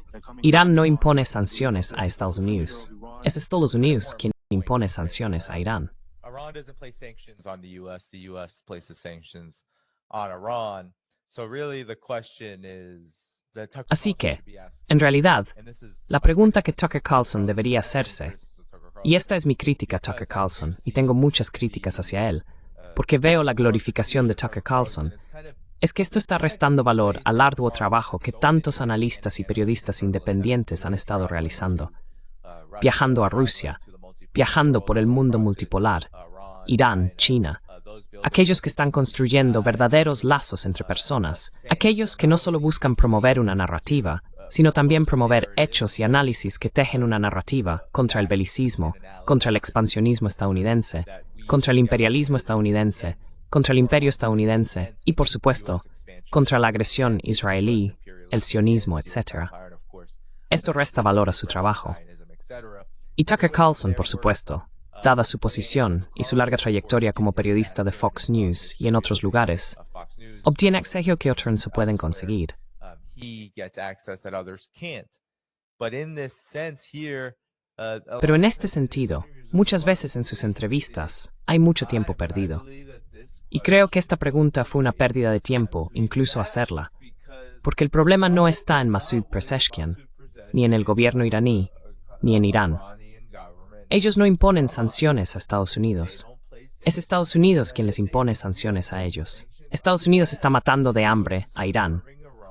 [SPEAKER 1] Irán no impone sanciones a Estados Unidos. Es Estados Unidos quien impone sanciones a Irán.
[SPEAKER 2] Iran doesn't place sanctions on the U.S. places sanctions on Iran. So really the question is that Tucker
[SPEAKER 1] Así que,
[SPEAKER 2] should be asked,
[SPEAKER 1] en realidad,
[SPEAKER 2] and this is
[SPEAKER 1] la pregunta que Tucker Carlson debería hacerse, y esta es mi crítica a Tucker Carlson, y tengo muchas críticas hacia él, porque veo la glorificación de Tucker Carlson, es que esto está restando valor al arduo trabajo que tantos analistas y periodistas independientes han estado realizando, viajando a Rusia, viajando por el mundo multipolar, Irán, China, aquellos que están construyendo verdaderos lazos entre personas, aquellos que no solo buscan promover una narrativa, sino también promover hechos y análisis que tejen una narrativa contra el belicismo, contra el expansionismo estadounidense, contra el imperialismo estadounidense, contra el imperio estadounidense y, por supuesto, contra la agresión israelí, el sionismo, etc. Esto resta valor a su trabajo. Y Tucker Carlson, por supuesto, dada su posición y su larga trayectoria como periodista de Fox News y en otros lugares, obtiene acceso que otros no se pueden conseguir. Pero en este sentido, muchas veces en sus entrevistas, hay mucho tiempo perdido. Y creo que esta pregunta fue una pérdida de tiempo, incluso hacerla, porque el problema no está en Masoud Pezeshkian, ni en el gobierno iraní, ni en Irán. Ellos no imponen sanciones a Estados Unidos. Es Estados Unidos quien les impone sanciones a ellos. Estados Unidos está matando de hambre a Irán.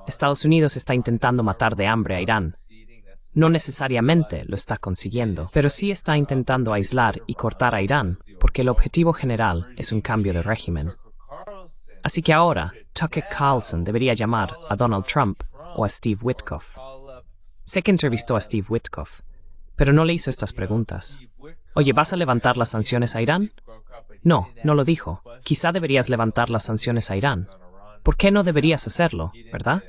[SPEAKER 1] Estados Unidos está intentando matar de hambre a Irán. No necesariamente lo está consiguiendo, pero sí está intentando aislar y cortar a Irán, porque el objetivo general es un cambio de régimen. Así que ahora, Tucker Carlson debería llamar a Donald Trump o a Steve Witkoff. Sé que entrevistó a Steve Witkoff, pero no le hizo estas preguntas. Oye, ¿vas a levantar las sanciones a Irán? No, no lo dijo. Quizá deberías levantar las sanciones a Irán. ¿Por qué no deberías hacerlo, verdad?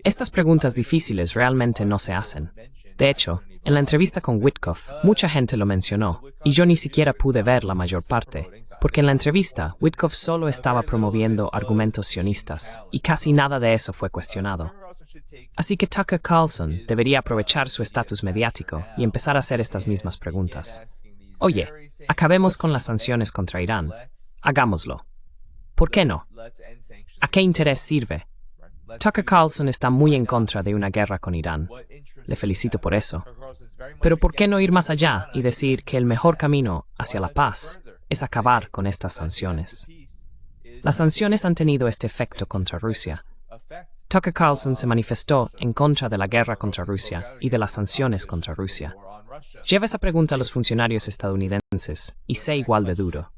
[SPEAKER 1] Estas preguntas difíciles realmente no se hacen. De hecho, en la entrevista con Witkoff, mucha gente lo mencionó, y yo ni siquiera pude ver la mayor parte, porque en la entrevista, Witkoff solo estaba promoviendo argumentos sionistas, y casi nada de eso fue cuestionado. Así que Tucker Carlson debería aprovechar su estatus mediático y empezar a hacer estas mismas preguntas. Oye, acabemos con las sanciones contra Irán. Hagámoslo. ¿Por qué no? ¿A qué interés sirve? Tucker Carlson está muy en contra de una guerra con Irán. Le felicito por eso. Pero ¿por qué no ir más allá y decir que el mejor camino hacia la paz es acabar con estas sanciones? Las sanciones han tenido este efecto contra Rusia. Tucker Carlson se manifestó en contra de la guerra contra Rusia y de las sanciones contra Rusia. Lleva esa pregunta a los funcionarios estadounidenses y sé igual de duro.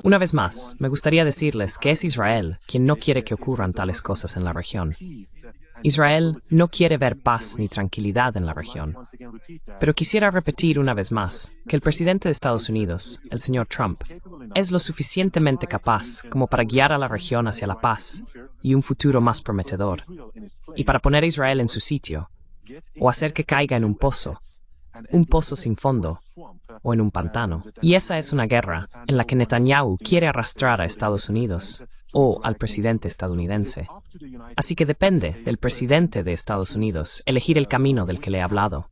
[SPEAKER 1] Una vez más, me gustaría decirles que es Israel quien no quiere que ocurran tales cosas en la región. Israel no quiere ver paz ni tranquilidad en la región. Pero quisiera repetir una vez más que el presidente de Estados Unidos, el señor Trump, es lo suficientemente capaz como para guiar a la región hacia la paz y un futuro más prometedor, y para poner a Israel en su sitio, o hacer que caiga en un pozo sin fondo, o en un pantano. Y esa es una guerra en la que Netanyahu quiere arrastrar a Estados Unidos, o al presidente estadounidense. Así que depende del presidente de Estados Unidos elegir el camino del que le he hablado.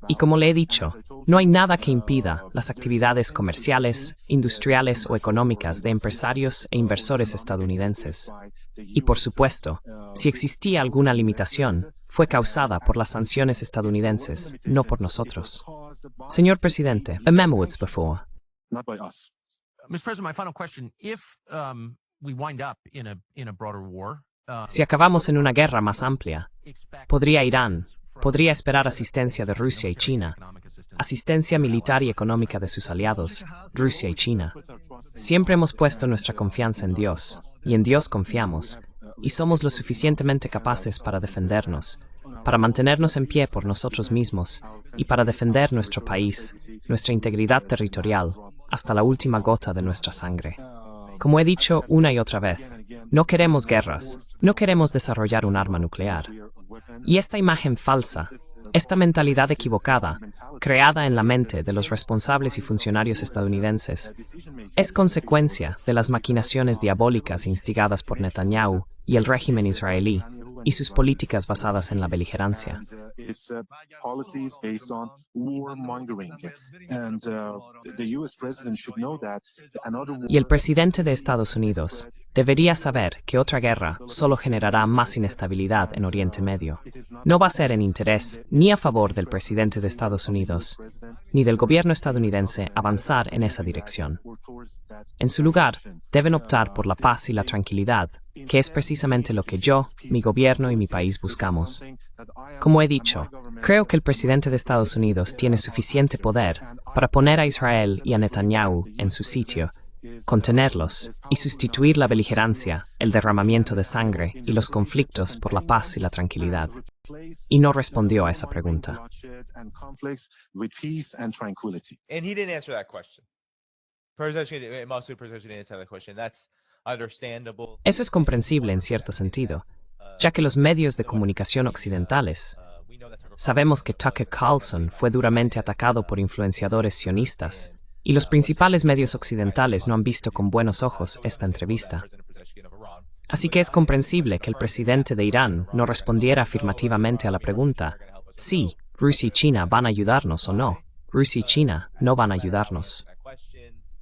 [SPEAKER 1] Y como le he dicho, no hay nada que impida las actividades comerciales, industriales o económicas de empresarios e inversores estadounidenses. Y por supuesto, si existía alguna limitación, fue causada por las sanciones estadounidenses, no por nosotros. Señor presidente, a memo was before.
[SPEAKER 3] Not by us.
[SPEAKER 4] Mr. President, my final question: if we wind up in a broader war,
[SPEAKER 1] Si acabamos en una guerra más amplia, podría esperar asistencia de Rusia y China, asistencia militar y económica de sus aliados, Rusia y China. Siempre hemos puesto nuestra confianza en Dios, y en Dios confiamos, y somos lo suficientemente capaces para defendernos, para mantenernos en pie por nosotros mismos, y para defender nuestro país, nuestra integridad territorial, hasta la última gota de nuestra sangre. Como he dicho una y otra vez, no queremos guerras, no queremos desarrollar un arma nuclear. Y esta imagen falsa, esta mentalidad equivocada, creada en la mente de los responsables y funcionarios estadounidenses, es consecuencia de las maquinaciones diabólicas instigadas por Netanyahu y el régimen israelí, y sus políticas basadas en la beligerancia.
[SPEAKER 3] Its policies based on warmongering. And the US president should know that another war.
[SPEAKER 1] Y el presidente de Estados Unidos debería saber que otra guerra solo generará más inestabilidad en Oriente Medio. No va a ser en interés ni a favor del presidente de Estados Unidos, ni del gobierno estadounidense avanzar en esa dirección. En su lugar, deben optar por la paz y la tranquilidad, que es precisamente lo que yo, mi gobierno y mi país buscamos. Como he dicho, creo que el presidente de Estados Unidos tiene suficiente poder para poner a Israel y a Netanyahu en su sitio, contenerlos y sustituir la beligerancia, el derramamiento de sangre y los conflictos por la paz y la tranquilidad. Y no respondió a esa pregunta.
[SPEAKER 2] And he didn't answer that question. Mostly President didn't answer that question. That's understandable.
[SPEAKER 1] Eso es comprensible en cierto sentido, ya que los medios de comunicación occidentales, sabemos que Tucker Carlson fue duramente atacado por influenciadores sionistas, y los principales medios occidentales no han visto con buenos ojos esta entrevista. Así que es comprensible que el presidente de Irán no respondiera afirmativamente a la pregunta, sí, Rusia y China van a ayudarnos o no, Rusia y China no van a ayudarnos.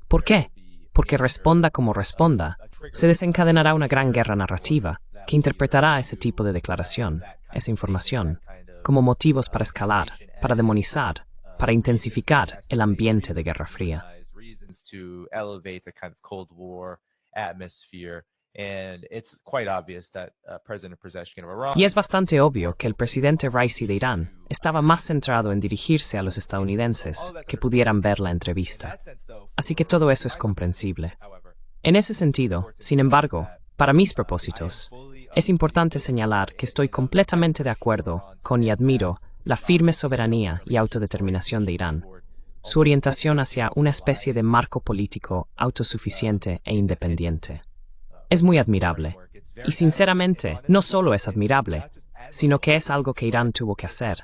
[SPEAKER 1] ¿Por qué? Porque responda como responda, se desencadenará una gran guerra narrativa que interpretará ese tipo de declaración, esa información, como motivos para escalar, para demonizar, para intensificar el ambiente de Guerra Fría. Y es bastante obvio que el presidente Raisi de Irán estaba más centrado en dirigirse a los estadounidenses que pudieran ver la entrevista. Así que todo eso es comprensible. En ese sentido, sin embargo, para mis propósitos, es importante señalar que estoy completamente de acuerdo con y admiro la firme soberanía y autodeterminación de Irán, su orientación hacia una especie de marco político autosuficiente e independiente. Es muy admirable. Y sinceramente, no solo es admirable, sino que es algo que Irán tuvo que hacer,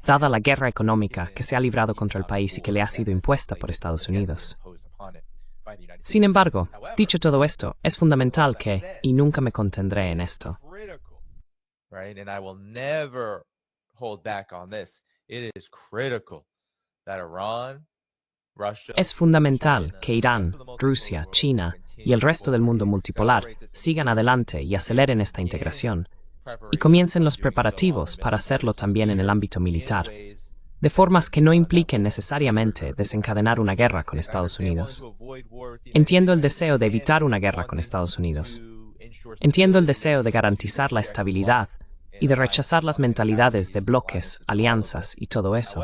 [SPEAKER 1] dada la guerra económica que se ha librado contra el país y que le ha sido impuesta por Estados Unidos. Sin embargo, dicho todo esto, es fundamental que, y nunca me contendré en esto, es fundamental que Irán, Rusia, China y el resto del mundo multipolar sigan adelante y aceleren esta integración, y comiencen los preparativos para hacerlo también en el ámbito militar, de formas que no impliquen necesariamente desencadenar una guerra con Estados Unidos. Entiendo el deseo de evitar una guerra con Estados Unidos. Entiendo el deseo de garantizar la estabilidad y de rechazar las mentalidades de bloques, alianzas y todo eso.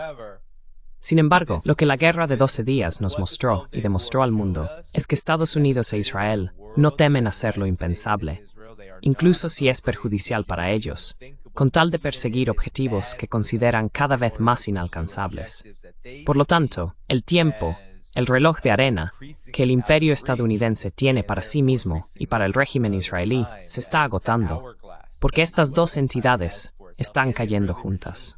[SPEAKER 1] Sin embargo, lo que la guerra de 12 días nos mostró y demostró al mundo es que Estados Unidos e Israel no temen hacer lo impensable, incluso si es perjudicial para ellos, con tal de perseguir objetivos que consideran cada vez más inalcanzables. Por lo tanto, el tiempo, el reloj de arena, que el imperio estadounidense tiene para sí mismo y para el régimen israelí se está agotando, porque estas dos entidades están cayendo juntas.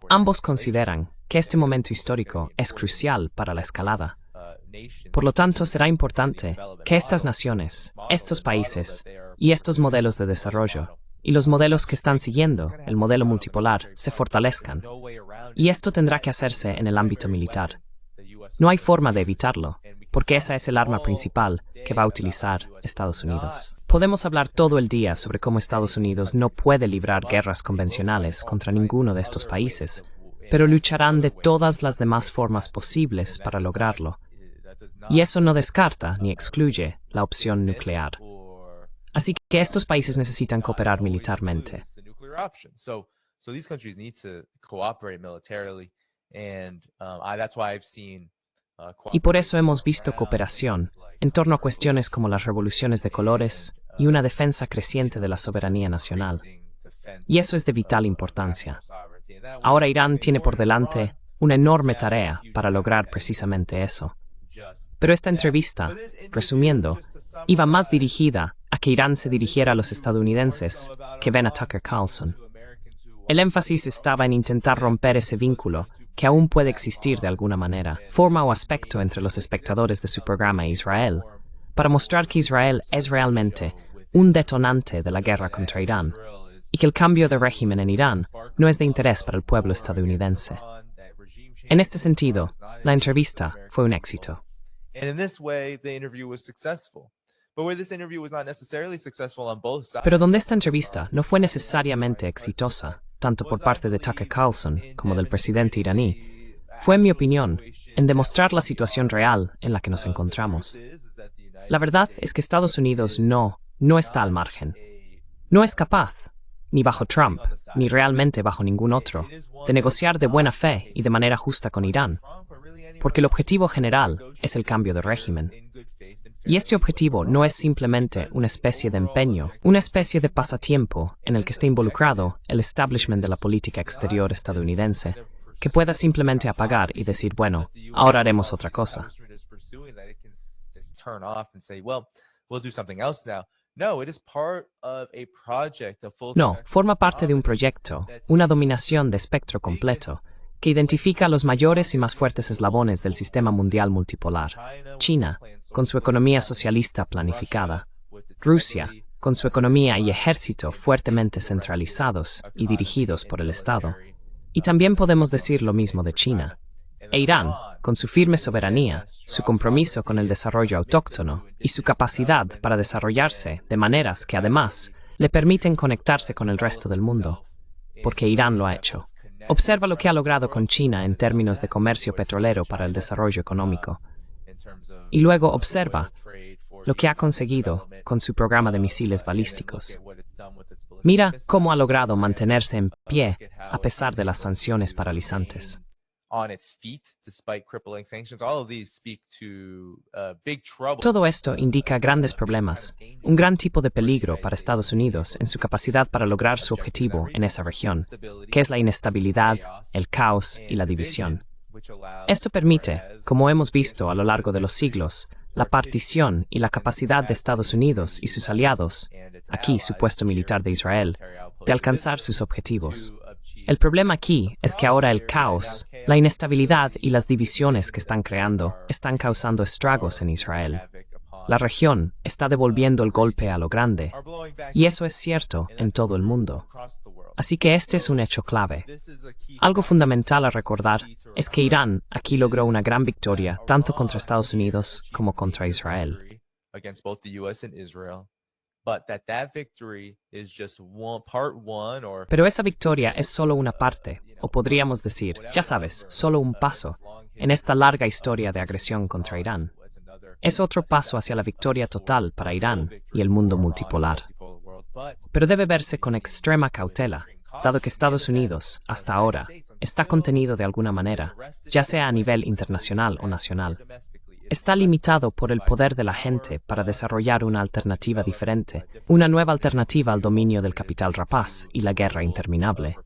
[SPEAKER 1] Ambos consideran que este momento histórico es crucial para la escalada, Por lo tanto, será importante que estas naciones, estos países y estos modelos de desarrollo y los modelos que están siguiendo el modelo multipolar se fortalezcan. Y esto tendrá que hacerse en el ámbito militar. No hay forma de evitarlo, porque esa es el arma principal que va a utilizar Estados Unidos. Podemos hablar todo el día sobre cómo Estados Unidos no puede librar guerras convencionales contra ninguno de estos países, pero lucharán de todas las demás formas posibles para lograrlo. Y eso no descarta ni excluye la opción nuclear. Así que estos países necesitan cooperar militarmente. Y por eso hemos visto cooperación en torno a cuestiones como las revoluciones de colores y una defensa creciente de la soberanía nacional. Y eso es de vital importancia. Ahora Irán tiene por delante una enorme tarea para lograr precisamente eso. Pero esta entrevista, resumiendo, iba más dirigida a que Irán se dirigiera a los estadounidenses que ven a Tucker Carlson. El énfasis estaba en intentar romper ese vínculo que aún puede existir de alguna manera, forma o aspecto entre los espectadores de su programa e Israel, para mostrar que Israel es realmente un detonante de la guerra contra Irán, y que el cambio de régimen en Irán no es de interés para el pueblo estadounidense. En este sentido, la entrevista fue un éxito. Pero donde esta entrevista no fue necesariamente exitosa, tanto por parte de Tucker Carlson como del presidente iraní, fue, en mi opinión, en demostrar la situación real en la que nos encontramos. La verdad es que Estados Unidos no está al margen. No es capaz, ni bajo Trump, ni realmente bajo ningún otro, de negociar de buena fe y de manera justa con Irán, porque el objetivo general es el cambio de régimen. Y este objetivo no es simplemente una especie de empeño, una especie de pasatiempo en el que esté involucrado el establishment de la política exterior estadounidense, que pueda simplemente apagar y decir, bueno, ahora haremos otra cosa. No, forma parte de un proyecto, una dominación de espectro completo, que identifica los mayores y más fuertes eslabones del sistema mundial multipolar. China, con su economía socialista planificada. Rusia, con su economía y ejército fuertemente centralizados y dirigidos por el Estado. Y también podemos decir lo mismo de China. E Irán, con su firme soberanía, su compromiso con el desarrollo autóctono y su capacidad para desarrollarse de maneras que además le permiten conectarse con el resto del mundo. Porque Irán lo ha hecho. Observa lo que ha logrado con China en términos de comercio petrolero para el desarrollo económico. Y luego observa lo que ha conseguido con su programa de misiles balísticos. Mira cómo ha logrado mantenerse en pie a pesar de las sanciones paralizantes. Todo esto indica grandes problemas, un gran tipo de peligro para Estados Unidos en su capacidad para lograr su objetivo en esa región, que es la inestabilidad, el caos y la división. Esto permite, como hemos visto a lo largo de los siglos, la partición y la capacidad de Estados Unidos y sus aliados, aquí su puesto militar de Israel, de alcanzar sus objetivos. El problema aquí es que ahora el caos, la inestabilidad y las divisiones que están creando están causando estragos en Israel. La región está devolviendo el golpe a lo grande, y eso es cierto en todo el mundo. Así que este es un hecho clave. Algo fundamental a recordar es que Irán aquí logró una gran victoria tanto contra Estados Unidos como contra Israel. Pero esa victoria es solo una parte, o podríamos decir, ya sabes, solo un paso, en esta larga historia de agresión contra Irán. Es otro paso hacia la victoria total para Irán y el mundo multipolar. Pero debe verse con extrema cautela, dado que Estados Unidos, hasta ahora, está contenido de alguna manera, ya sea a nivel internacional o nacional. Está limitado por el poder de la gente para desarrollar una alternativa diferente, una nueva alternativa al dominio del capital rapaz y la guerra interminable.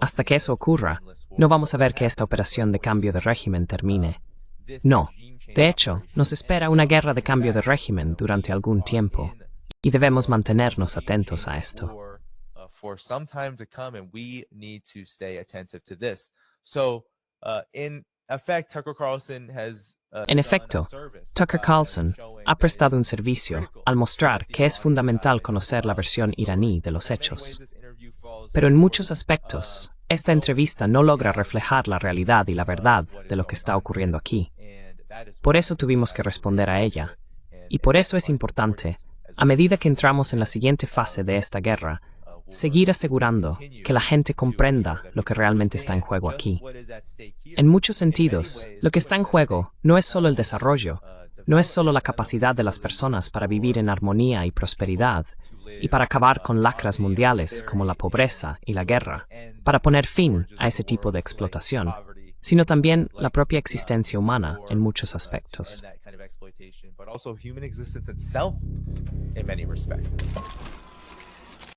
[SPEAKER 1] Hasta que eso ocurra, no vamos a ver que esta operación de cambio de régimen termine. No. De hecho, nos espera una guerra de cambio de régimen durante algún tiempo, y debemos mantenernos atentos a esto. En efecto, Tucker Carlson ha prestado un servicio al mostrar que es fundamental conocer la versión iraní de los hechos. Pero en muchos aspectos, esta entrevista no logra reflejar la realidad y la verdad de lo que está ocurriendo aquí. Por eso tuvimos que responder a ella. Y por eso es importante, a medida que entramos en la siguiente fase de esta guerra, seguir asegurando que la gente comprenda lo que realmente está en juego aquí. En muchos sentidos, lo que está en juego no es solo el desarrollo, no es solo la capacidad de las personas para vivir en armonía y prosperidad, y para acabar con lacras mundiales como la pobreza y la guerra, para poner fin a ese tipo de explotación, sino también la propia existencia humana en muchos aspectos.
[SPEAKER 2] But also human existence itself in many respects.